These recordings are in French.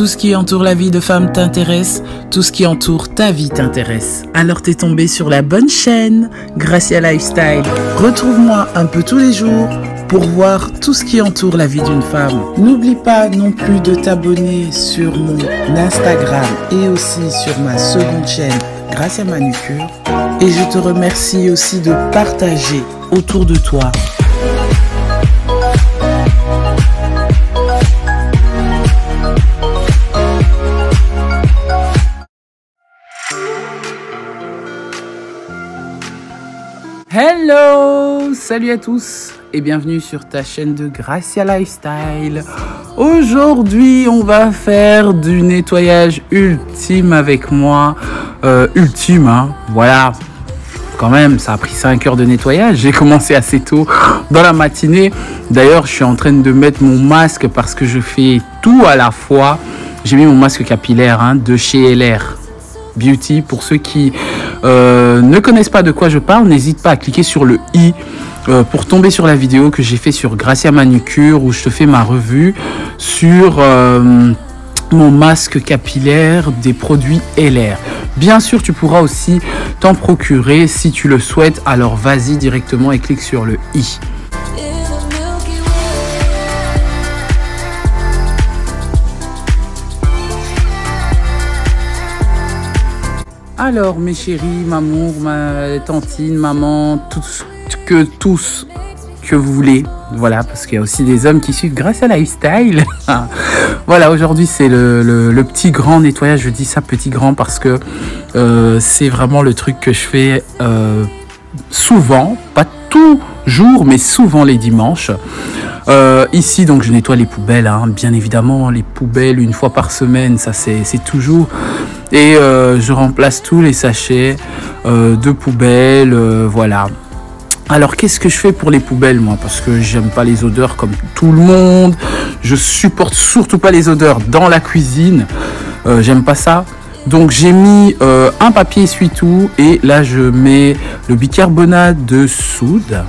Tout ce qui entoure la vie de femme t'intéresse, tout ce qui entoure ta vie t'intéresse. Alors t'es tombé sur la bonne chaîne, Gracia Lifestyle. Retrouve-moi un peu tous les jours pour voir tout ce qui entoure la vie d'une femme. N'oublie pas non plus de t'abonner sur mon Instagram et aussi sur ma seconde chaîne, Gracia Manucure. Et je te remercie aussi de partager autour de toi. Hello, salut à tous et bienvenue sur ta chaîne de Gracia Lifestyle. Aujourd'hui, on va faire du nettoyage ultime avec moi. Ultime, hein, voilà. Quand même, ça a pris 5 heures de nettoyage. J'ai commencé assez tôt dans la matinée. D'ailleurs, je suis en train de mettre mon masque parce que je fais tout à la fois. J'ai mis mon masque capillaire de chez LR Beauty. Pour ceux qui ne connaissent pas de quoi je parle, n'hésite pas à cliquer sur le i pour tomber sur la vidéo que j'ai fait sur Gracia Manucure où je te fais ma revue sur mon masque capillaire des produits LR. Bien sûr, tu pourras aussi t'en procurer si tu le souhaites. Alors vas-y directement et clique sur le i. Alors mes chéris, m'amour, ma tantine, maman, tous que vous voulez. Voilà, parce qu'il y a aussi des hommes qui suivent Gracia Lifestyle. Voilà, aujourd'hui c'est le petit grand nettoyage. Je dis ça petit grand parce que c'est vraiment le truc que je fais souvent, pas toujours, mais souvent les dimanches. Ici, donc, je nettoie les poubelles, bien évidemment, les poubelles une fois par semaine, ça c'est toujours. Et je remplace tous les sachets de poubelles, voilà. Alors, qu'est-ce que je fais pour les poubelles, moi? Parce que j'aime pas les odeurs comme tout le monde. Je supporte surtout pas les odeurs dans la cuisine. J'aime pas ça. Donc, j'ai mis un papier essuie-tout et là, je mets le bicarbonate de soude.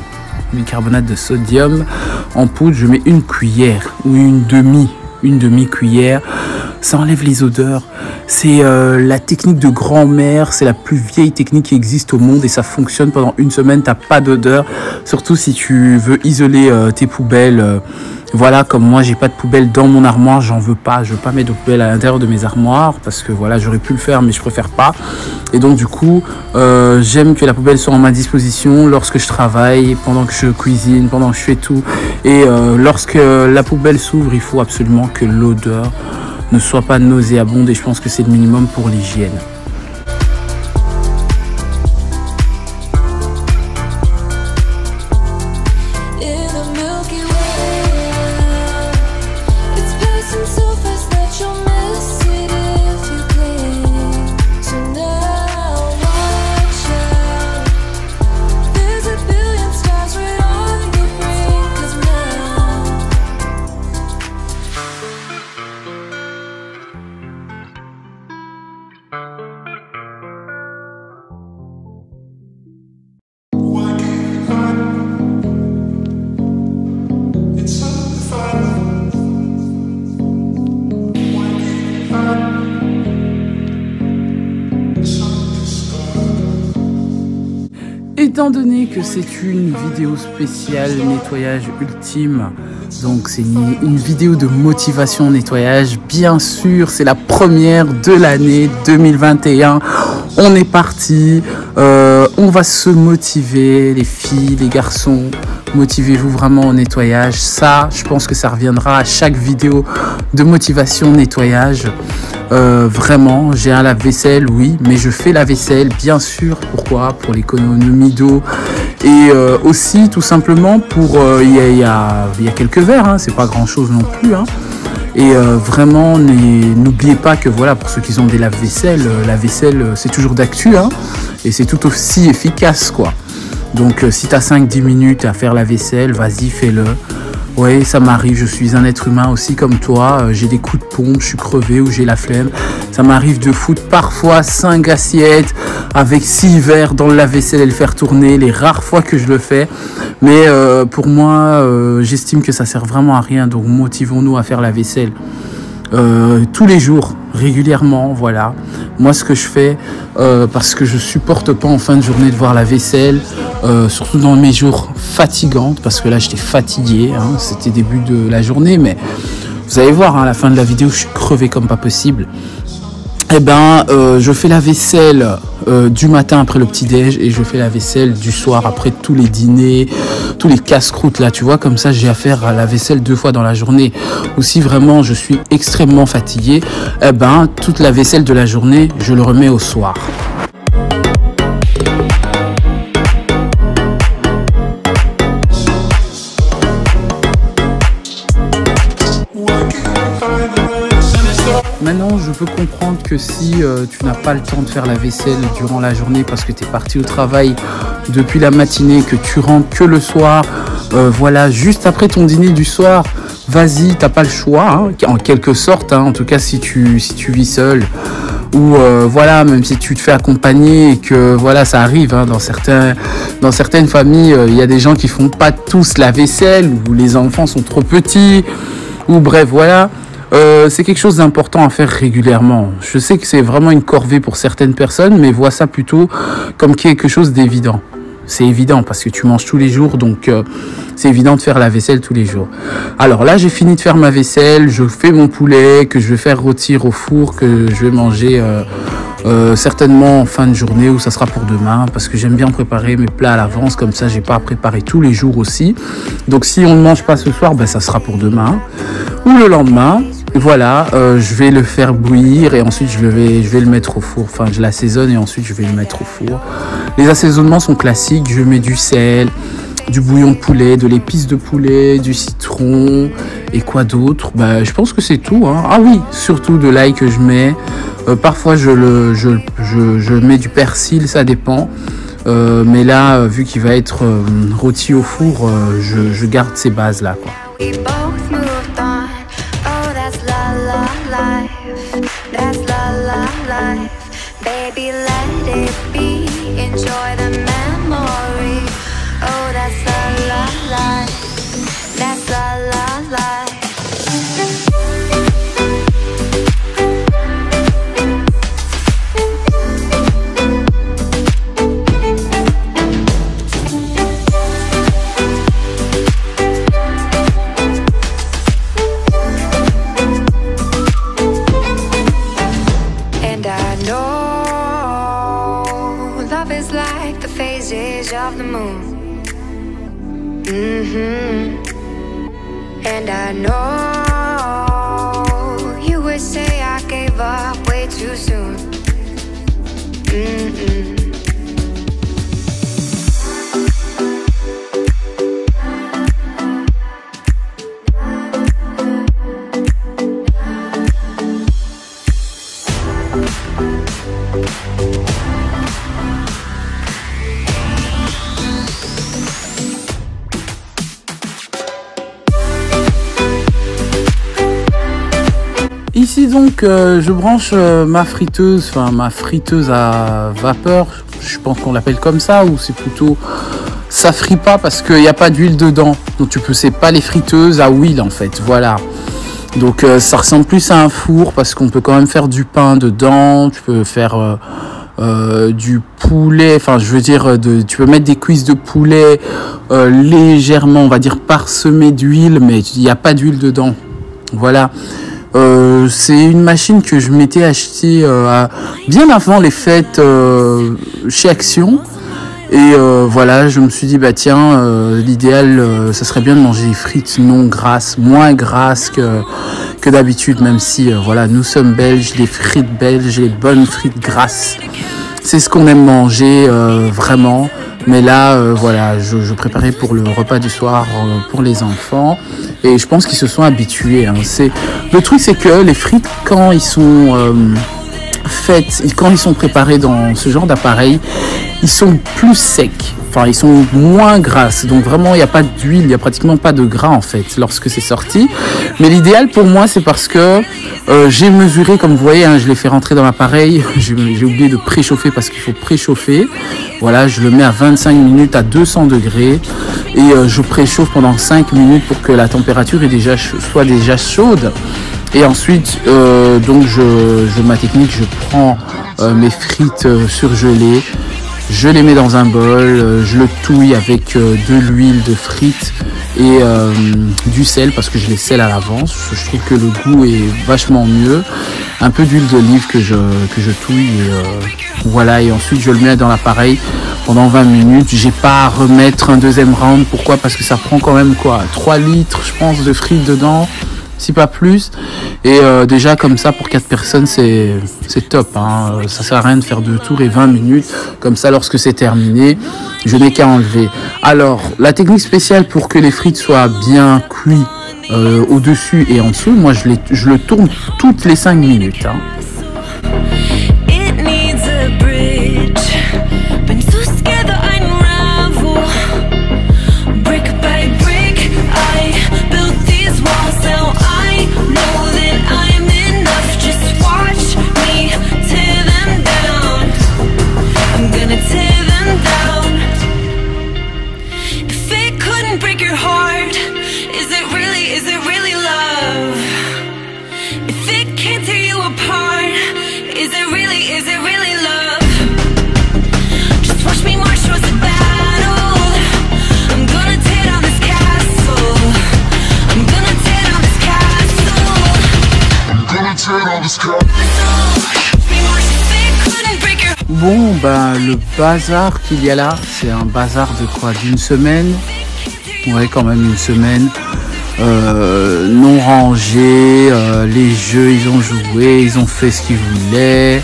Bicarbonate de sodium en poudre. Je mets une cuillère ou une demi-cuillère. Ça enlève les odeurs. C'est la technique de grand-mère. C'est la plus vieille technique qui existe au monde et ça fonctionne pendant une semaine. T'as pas d'odeur. Surtout si tu veux isoler tes poubelles. Voilà, comme moi, j'ai pas de poubelle dans mon armoire. J'en veux pas. Je veux pas mettre de poubelle à l'intérieur de mes armoires parce que voilà, j'aurais pu le faire, mais je préfère pas. Et donc du coup, j'aime que la poubelle soit à ma disposition lorsque je travaille, pendant que je cuisine, pendant que je fais tout. Et lorsque la poubelle s'ouvre, il faut absolument que l'odeur ne soit pas nauséabonde et je pense que c'est le minimum pour l'hygiène. Étant donné que c'est une vidéo spéciale nettoyage ultime, donc c'est une vidéo de motivation nettoyage, bien sûr, c'est la première de l'année 2021. On est parti, on va se motiver, les filles, les garçons, motivez-vous vraiment au nettoyage. Ça, je pense que ça reviendra à chaque vidéo de motivation nettoyage. Vraiment, j'ai un lave-vaisselle, oui, mais je fais la vaisselle, bien sûr. Pourquoi? Pour l'économie d'eau et aussi tout simplement pour il y a quelques verres, c'est pas grand chose non plus. Et vraiment, n'oubliez pas que voilà, pour ceux qui ont des lave-vaisselle, la vaisselle c'est toujours d'actu, et c'est tout aussi efficace, quoi. Donc si tu as 5-10 minutes à faire la vaisselle, vas-y, fais-le. Ouais, ça m'arrive, je suis un être humain aussi comme toi, j'ai des coups de pompe, je suis crevé ou j'ai la flemme. Ça m'arrive de foutre parfois 5 assiettes avec 6 verres dans le lave-vaisselle et le faire tourner, les rares fois que je le fais. Mais pour moi, j'estime que ça sert vraiment à rien, donc motivons-nous à faire la vaisselle. tous les jours, régulièrement, voilà. Moi, ce que je fais, parce que je supporte pas en fin de journée de voir la vaisselle, surtout dans mes jours fatigants, parce que là, j'étais fatigué, hein, c'était début de la journée, mais vous allez voir, hein, à la fin de la vidéo, je suis crevé comme pas possible. Eh ben, je fais la vaisselle du matin après le petit-déj et je fais la vaisselle du soir après tous les dîners, tous les casse-croûtes là, tu vois, comme ça j'ai affaire à la vaisselle 2 fois dans la journée. Ou si vraiment je suis extrêmement fatigué, eh ben, toute la vaisselle de la journée, je le remets au soir. Maintenant, je peux comprendre que si tu n'as pas le temps de faire la vaisselle durant la journée parce que tu es parti au travail depuis la matinée, que tu rentres que le soir, voilà, juste après ton dîner du soir, vas-y, t'as pas le choix, hein, en quelque sorte, hein, en tout cas si tu vis seul. Ou voilà, même si tu te fais accompagner et que voilà, ça arrive, hein, dans certaines familles, il y a des gens qui font pas tous la vaisselle, ou les enfants sont trop petits, ou bref, voilà. C'est quelque chose d'important à faire régulièrement. Je sais que c'est vraiment une corvée pour certaines personnes, mais vois ça plutôt comme quelque chose d'évident. C'est évident parce que tu manges tous les jours, donc c'est évident de faire la vaisselle tous les jours. Alors là, j'ai fini de faire ma vaisselle, je fais mon poulet que je vais faire rôtir au four, que je vais manger certainement en fin de journée ou ça sera pour demain parce que j'aime bien préparer mes plats à l'avance, comme ça j'ai pas à préparer tous les jours aussi. Donc si on ne mange pas ce soir, ben, ça sera pour demain ou le lendemain. Voilà, je vais le faire bouillir et ensuite je vais le mettre au four. Enfin, je l'assaisonne et ensuite je vais le mettre au four. Les assaisonnements sont classiques. Je mets du sel, du bouillon de poulet, de l'épice de poulet, du citron et quoi d'autre. Bah, je pense que c'est tout, hein. Ah oui, surtout de l'ail que je mets. Parfois je mets du persil, ça dépend. Mais là, vu qu'il va être rôti au four, je garde ces bases là, quoi. Baby, let it be. Enjoy the memory. Oh, that's la la life. That's la la life. Of the moon, and I know you would say I gave up way too soon. Ici donc je branche ma friteuse à vapeur, je pense qu'on l'appelle comme ça, ou c'est plutôt ça frit pas parce qu'il n'y a pas d'huile dedans, donc c'est pas les friteuses à huile en fait, voilà. Donc ça ressemble plus à un four parce qu'on peut quand même faire du pain dedans, tu peux faire du poulet, enfin je veux dire tu peux mettre des cuisses de poulet légèrement, on va dire parsemées d'huile, mais il n'y a pas d'huile dedans, voilà. C'est une machine que je m'étais achetée bien avant les fêtes chez Action. Et voilà, je me suis dit, bah tiens, l'idéal, ça serait bien de manger des frites non grasses, moins grasses que d'habitude, même si, voilà, nous sommes belges, les frites belges, les bonnes frites grasses. C'est ce qu'on aime manger, vraiment. Mais là, voilà, je préparais pour le repas du soir pour les enfants. Et je pense qu'ils se sont habitués, hein. Le truc, c'est que les frites, quand ils sont faites, quand ils sont préparés dans ce genre d'appareil, ils sont plus secs. Enfin, ils sont moins grasses. Donc vraiment, il n'y a pas d'huile, il n'y a pratiquement pas de gras en fait lorsque c'est sorti. Mais l'idéal pour moi, c'est parce que j'ai mesuré, comme vous voyez, hein, je l'ai fait rentrer dans l'appareil. J'ai oublié de préchauffer parce qu'il faut préchauffer. Voilà, je le mets à 25 minutes à 200 degrés. Et je préchauffe pendant 5 minutes pour que la température soit déjà chaude. Et ensuite, donc ma technique, je prends mes frites surgelées, je les mets dans un bol, je le touille avec de l'huile de frites et du sel parce que je les sèle à l'avance. Je trouve que le goût est vachement mieux. Un peu d'huile d'olive que je touille et voilà. Et ensuite, je le mets dans l'appareil pendant 20 minutes. J'ai pas à remettre un deuxième round. Pourquoi? Parce que ça prend quand même quoi, 3 litres, je pense, de frites dedans. Si pas plus, et déjà comme ça pour 4 personnes c'est top, hein. Ça sert à rien de faire 2 tours et 20 minutes, comme ça lorsque c'est terminé, je n'ai qu'à enlever. Alors la technique spéciale pour que les frites soient bien cuites au-dessus et en dessous, moi je le tourne toutes les 5 minutes, hein. Bon, bah le bazar qu'il y a là, c'est un bazar de quoi, d'une semaine? Ouais, quand même une semaine. Non rangé, les jeux ils ont joué, ils ont fait ce qu'ils voulaient,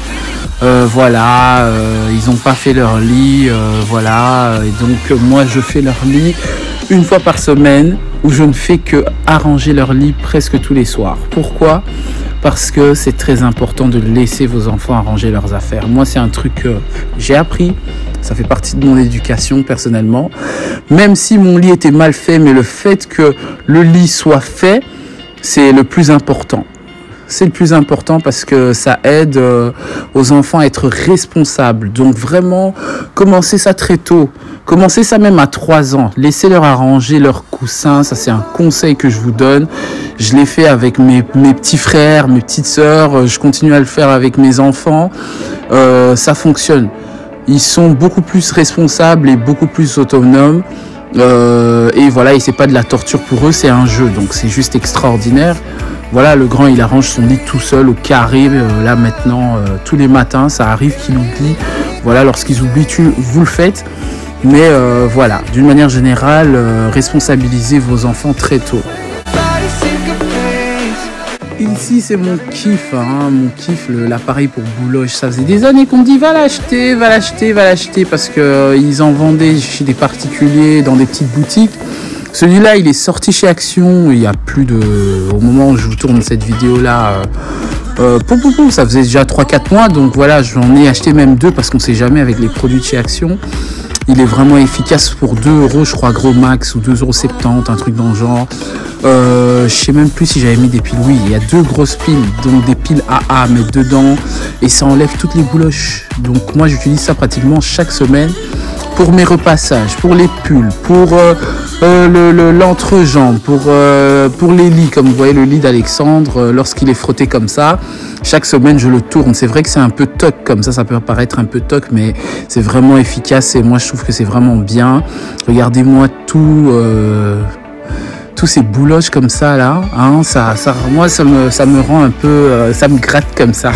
voilà, ils n'ont pas fait leur lit, voilà, et donc moi je fais leur lit une fois par semaine, où je ne fais que arranger leur lit presque tous les soirs. Pourquoi? Parce que c'est très important de laisser vos enfants arranger leurs affaires. Moi, c'est un truc que j'ai appris. Ça fait partie de mon éducation personnellement. Même si mon lit était mal fait, mais le fait que le lit soit fait, c'est le plus important. C'est le plus important parce que ça aide aux enfants à être responsables. Donc vraiment, commencez ça très tôt. Commencez ça même à 3 ans. Laissez-leur arranger leurs coussins. Ça, c'est un conseil que je vous donne. Je l'ai fait avec mes petits frères, mes petites sœurs. Je continue à le faire avec mes enfants. Ça fonctionne. Ils sont beaucoup plus responsables et beaucoup plus autonomes. Et voilà, et c'est pas de la torture pour eux, c'est un jeu. Donc c'est juste extraordinaire. Voilà, le grand, il arrange son lit tout seul au carré. Là maintenant, tous les matins, ça arrive qu'il oublie. Voilà, lorsqu'ils oublient, vous le faites. Mais voilà, d'une manière générale, responsabilisez vos enfants très tôt. Ici, c'est mon kiff, hein, mon kiff, l'appareil pour bouloche. Ça faisait des années qu'on me dit va l'acheter, va l'acheter, va l'acheter, parce que ils en vendaient chez des particuliers, dans des petites boutiques. Celui-là, il est sorti chez Action il y a plus de... Au moment où je vous tourne cette vidéo-là, ça faisait déjà 3-4 mois. Donc voilà, j'en ai acheté même 2 parce qu'on ne sait jamais avec les produits de chez Action. Il est vraiment efficace pour 2 €, je crois, gros max, ou 2,70 €, un truc dans le genre. Je sais même plus si j'avais mis des piles. Oui, il y a 2 grosses piles, donc des piles AA à mettre dedans. Et ça enlève toutes les bouloches. Donc moi, j'utilise ça pratiquement chaque semaine pour mes repassages, pour les pulls, pour l'entrejambe, pour les lits, comme vous voyez le lit d'Alexandre, lorsqu'il est frotté comme ça. Chaque semaine, je le tourne. C'est vrai que c'est un peu toc comme ça peut paraître un peu toc, mais c'est vraiment efficace et moi, je trouve que c'est vraiment bien. Regardez-moi tous ces bouloches comme ça là, hein, moi ça me rend un peu, ça me gratte comme ça.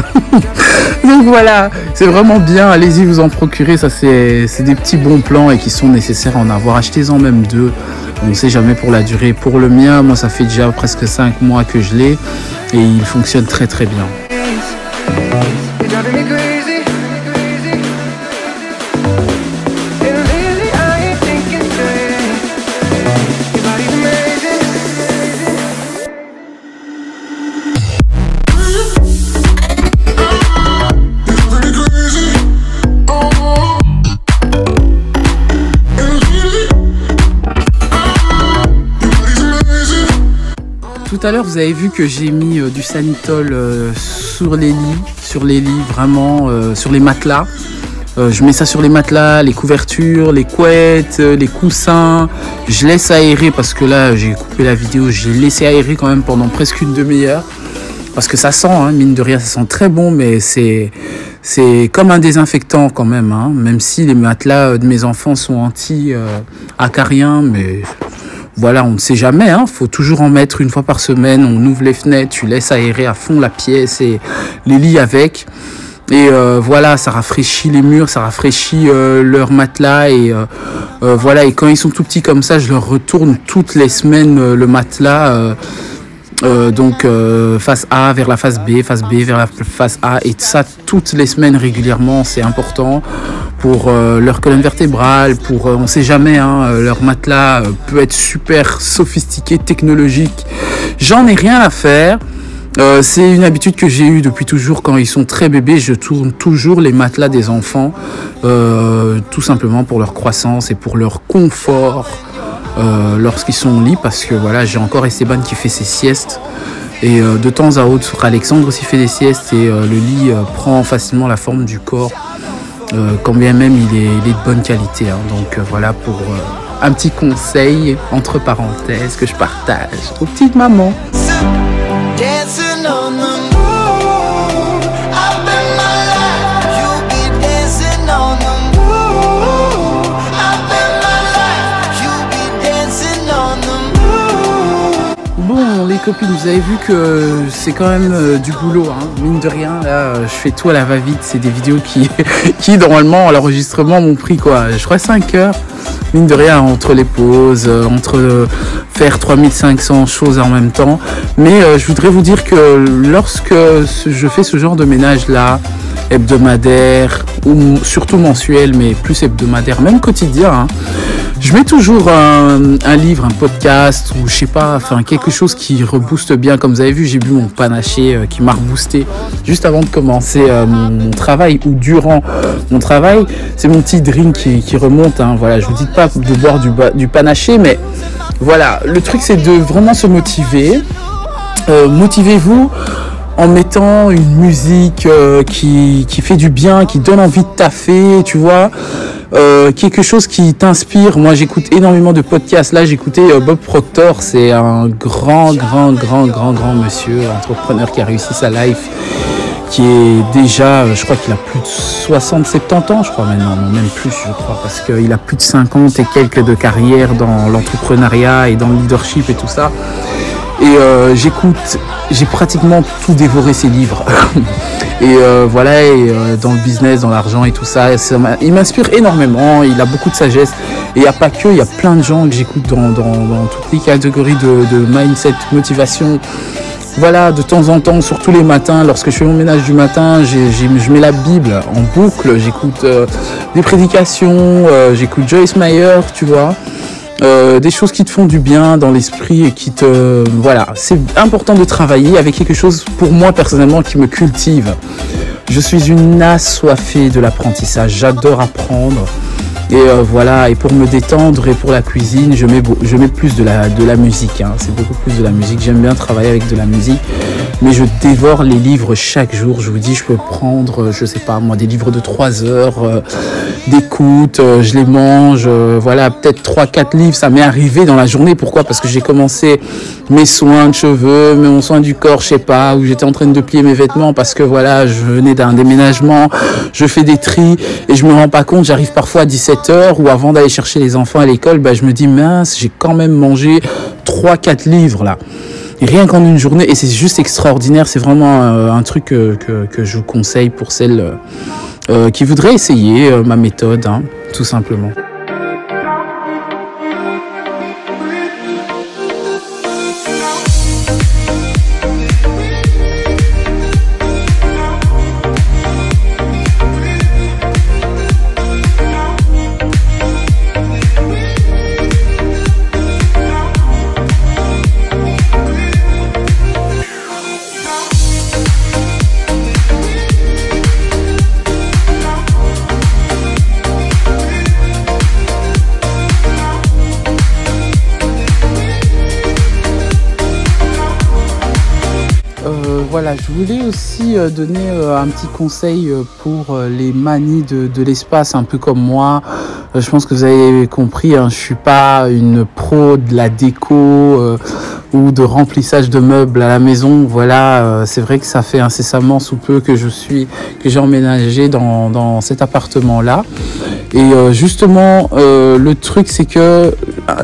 Donc voilà, c'est vraiment bien, allez-y vous en procurer, ça c'est des petits bons plans et qui sont nécessaires à en avoir. Achetez-en même 2, on ne sait jamais pour la durée. Pour le mien, moi ça fait déjà presque 5 mois que je l'ai et il fonctionne très très bien. Tout à l'heure, vous avez vu que j'ai mis du Sanitol sur les lits, vraiment, sur les matelas. Je mets ça sur les matelas, les couvertures, les couettes, les coussins. Je laisse aérer parce que là, j'ai coupé la vidéo, j'ai laissé aérer quand même pendant presque une demi-heure. parce que ça sent, hein, mine de rien, ça sent très bon, mais c'est comme un désinfectant quand même, hein, même si les matelas de mes enfants sont anti-acariens, mais voilà, on ne sait jamais, hein, faut toujours en mettre une fois par semaine, on ouvre les fenêtres, tu laisses aérer à fond la pièce et les lits avec. Et voilà, ça rafraîchit les murs, ça rafraîchit leurs matelas et voilà. Et quand ils sont tout petits comme ça, je leur retourne toutes les semaines le matelas. Donc face A vers la face B vers la face A, et ça toutes les semaines régulièrement, c'est important pour leur colonne vertébrale, pour on sait jamais, hein, leur matelas peut être super sophistiqué, technologique. J'en ai rien à faire. C'est une habitude que j'ai eue depuis toujours. Quand ils sont très bébés, je tourne toujours les matelas des enfants, tout simplement pour leur croissance et pour leur confort lorsqu'ils sont au lit, parce que voilà, j'ai encore Esteban qui fait ses siestes et de temps à autre Alexandre aussi fait des siestes, et le lit prend facilement la forme du corps, quand bien même il est de bonne qualité, hein. Donc voilà pour un petit conseil entre parenthèses que je partage aux petites mamans. Dancing on the moon, I bet my life you'll be dancing on the moon. I bet my life you'll be dancing on the moon. Bon les copines, vous avez vu que c'est quand même du boulot, hein. Mine de rien, là je fais tout à la va-vite. C'est des vidéos qui normalement à l'enregistrement m'ont pris quoi, je crois 5 heures. Mine de rien, entre les pauses, entre faire 3500 choses en même temps. Mais je voudrais vous dire que lorsque je fais ce genre de ménage-là, hebdomadaire, ou surtout mensuel, mais plus hebdomadaire, même quotidien, hein, je mets toujours un livre, un podcast, ou je sais pas, enfin quelque chose qui rebooste bien. Comme vous avez vu, j'ai bu mon panaché qui m'a reboosté juste avant de commencer mon travail, ou durant mon travail. C'est mon petit drink qui remonte, hein. Voilà, je vous dis pas de boire du panaché, mais voilà, le truc c'est de vraiment se motiver. Motivez-vous en mettant une musique qui fait du bien, qui donne envie de taffer, tu vois. Quelque chose qui t'inspire. Moi j'écoute énormément de podcasts. Là j'écoutais Bob Proctor, c'est un grand monsieur, entrepreneur qui a réussi sa life, qui est déjà, je crois qu'il a plus de 60-70 ans, je crois maintenant, non, même plus je crois, parce qu'il a plus de 50 et quelques de carrière dans l'entrepreneuriat et dans le leadership et tout ça. Et j'ai pratiquement tout dévoré ses livres. Et voilà, et dans le business, dans l'argent et tout ça, il m'inspire énormément, il a beaucoup de sagesse. Et il n'y a pas que, il y a plein de gens que j'écoute dans toutes les catégories de mindset, motivation. Voilà, de temps en temps, surtout les matins, lorsque je fais mon ménage du matin, je mets la Bible en boucle, j'écoute des prédications, j'écoute Joyce Meyer, tu vois. Des choses qui te font du bien dans l'esprit et qui te... Voilà, c'est important de travailler avec quelque chose, pour moi personnellement, qui me cultive. Je suis une assoiffée de l'apprentissage, j'adore apprendre. Et voilà, et pour me détendre et pour la cuisine, je mets plus de la musique, hein. C'est beaucoup plus de la musique, j'aime bien travailler avec de la musique. Mais je dévore les livres chaque jour. Je vous dis, je peux prendre, je sais pas moi, des livres de 3 heures d'écoute, je les mange, voilà, peut-être 3-4 livres, ça m'est arrivé dans la journée. Pourquoi ? Parce que j'ai commencé mes soins de cheveux, mon soin du corps, je sais pas, où j'étais en train de plier mes vêtements parce que voilà, je venais d'un déménagement, je fais des tris et je me rends pas compte, j'arrive parfois à 17h ou avant d'aller chercher les enfants à l'école, bah, je me dis mince, j'ai quand même mangé 3-4 livres là. Et rien qu'en une journée, et c'est juste extraordinaire, c'est vraiment un truc que je vous conseille pour celles qui voudraient essayer ma méthode, hein, tout simplement. voilà, je voulais aussi donner un petit conseil pour les manies de l'espace, un peu comme moi. Je pense que vous avez compris, hein, je suis pas une pro de la déco ou de remplissage de meubles à la maison. Voilà, c'est vrai que ça fait incessamment sous peu que j'ai emménagé dans cet appartement-là. Et justement, le truc, c'est que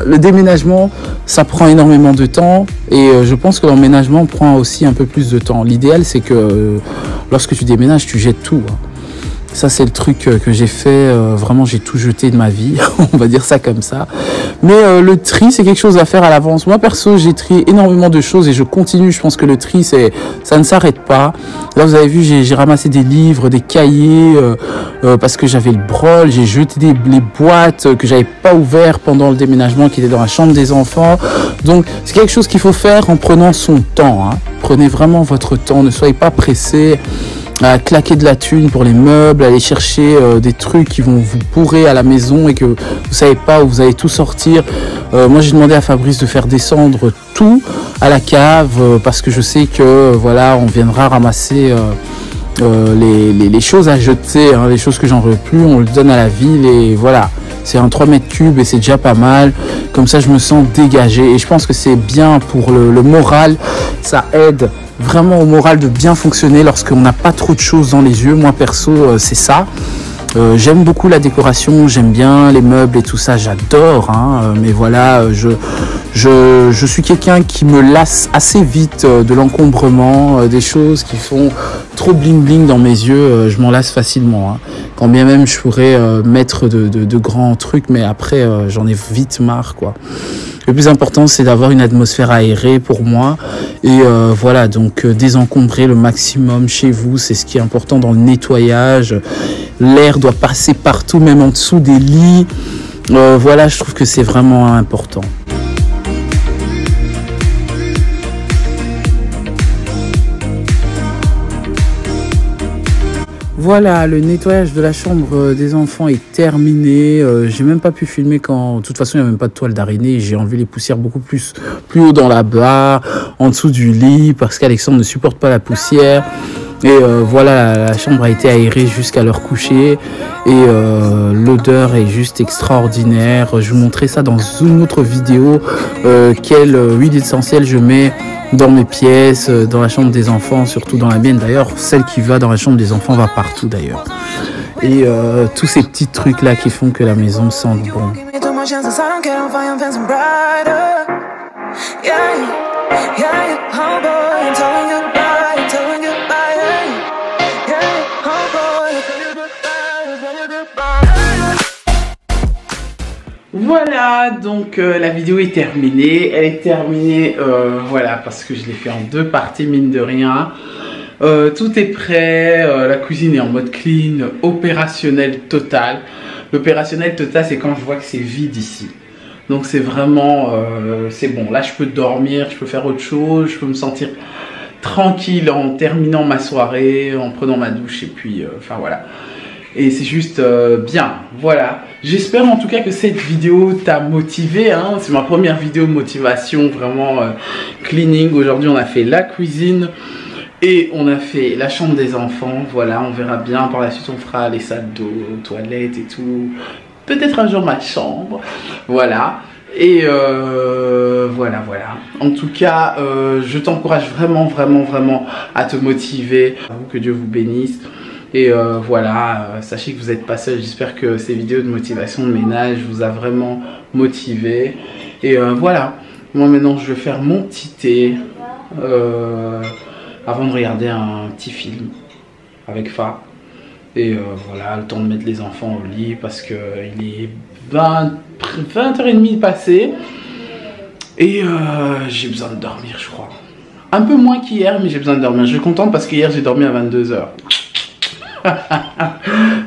le déménagement, ça prend énormément de temps. Et je pense que l'emménagement prend aussi un peu plus de temps. L'idéal, c'est que lorsque tu déménages, tu jettes tout, hein. Ça, c'est le truc que j'ai fait. Vraiment, j'ai tout jeté de ma vie. On va dire ça comme ça. Mais le tri, c'est quelque chose à faire à l'avance. Moi, perso, j'ai trié énormément de choses et je continue. Je pense que le tri, ça ne s'arrête pas. Là, vous avez vu, j'ai ramassé des livres, des cahiers, parce que j'avais le brol. J'ai jeté les boîtes que j'avais pas ouvertes pendant le déménagement, qui étaient dans la chambre des enfants. Donc, c'est quelque chose qu'il faut faire en prenant son temps, hein. Prenez vraiment votre temps. Ne soyez pas pressés à claquer de la thune pour les meubles, aller chercher des trucs qui vont vous bourrer à la maison et que vous savez pas où vous allez tout sortir. Moi, j'ai demandé à Fabrice de faire descendre tout à la cave parce que je sais que voilà, on viendra ramasser les choses à jeter, hein, les choses que j'en veux plus, on le donne à la ville et voilà. C'est un 3 mètres cubes et c'est déjà pas mal. Comme ça, je me sens dégagé et je pense que c'est bien pour le moral. Ça aide vraiment au moral de bien fonctionner lorsqu'on n'a pas trop de choses dans les yeux. Moi, perso, c'est ça. J'aime beaucoup la décoration, j'aime bien les meubles et tout ça, j'adore, hein, mais voilà, je suis quelqu'un qui me lasse assez vite de l'encombrement, des choses qui font trop bling bling dans mes yeux, je m'en lasse facilement, hein. Quand bien même je pourrais mettre de grands trucs, mais après j'en ai vite marre, quoi. Le plus important, c'est d'avoir une atmosphère aérée pour moi. Et voilà, donc désencombrer le maximum chez vous, c'est ce qui est important dans le nettoyage. L'air doit passer partout, même en dessous des lits. Voilà, je trouve que c'est vraiment important. Voilà, le nettoyage de la chambre des enfants est terminé. J'ai même pas pu filmer quand... De toute façon, il n'y a même pas de toile d'araignée. J'ai enlevé les poussières beaucoup plus haut dans la barre, en dessous du lit, parce qu'Alexandre ne supporte pas la poussière. Et voilà, la chambre a été aérée jusqu'à leur coucher. Et l'odeur est juste extraordinaire. Je vous montrerai ça dans une autre vidéo. Quelle huile essentielle je mets dans mes pièces, dans la chambre des enfants, surtout dans la mienne d'ailleurs. Celle qui va dans la chambre des enfants va partout d'ailleurs. Et tous ces petits trucs là qui font que la maison sente bon. Voilà, donc la vidéo est terminée. Elle est terminée, voilà, parce que je l'ai fait en 2 parties, mine de rien. Tout est prêt, la cuisine est en mode clean, opérationnel total. L'opérationnel total, c'est quand je vois que c'est vide ici. Donc c'est vraiment, c'est bon. Là, je peux dormir, je peux faire autre chose, je peux me sentir tranquille en terminant ma soirée, en prenant ma douche et puis, enfin voilà. Et c'est juste bien, voilà. J'espère en tout cas que cette vidéo t'a motivé, hein. C'est ma première vidéo de motivation, vraiment cleaning. Aujourd'hui, on a fait la cuisine et on a fait la chambre des enfants. Voilà, on verra bien. Par la suite, on fera les salles d'eau, toilettes et tout. Peut-être un jour ma chambre. Voilà. Et voilà. En tout cas, je t'encourage vraiment à te motiver. Que Dieu vous bénisse. Et voilà, sachez que vous n'êtes pas seul. J'espère que ces vidéos de motivation de ménage vous a vraiment motivé. Et voilà, moi maintenant je vais faire mon petit thé avant de regarder un petit film avec Fa. Et voilà, le temps de mettre les enfants au lit parce qu'il est 20h30 passé. Et j'ai besoin de dormir, je crois. Un peu moins qu'hier, mais j'ai besoin de dormir. Je suis contente parce qu'hier j'ai dormi à 22h.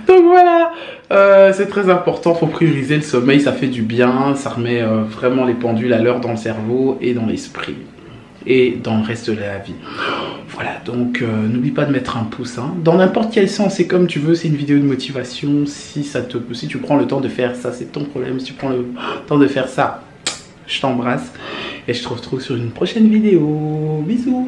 Donc voilà, c'est très important, faut prioriser le sommeil, ça fait du bien, ça remet vraiment les pendules à l'heure dans le cerveau et dans l'esprit et dans le reste de la vie. Voilà, donc n'oublie pas de mettre un pouce, hein, dans n'importe quel sens, c'est comme tu veux, c'est une vidéo de motivation. Si tu prends le temps de faire ça, c'est ton problème. Si tu prends le temps de faire ça, je t'embrasse et je te retrouve sur une prochaine vidéo. Bisous.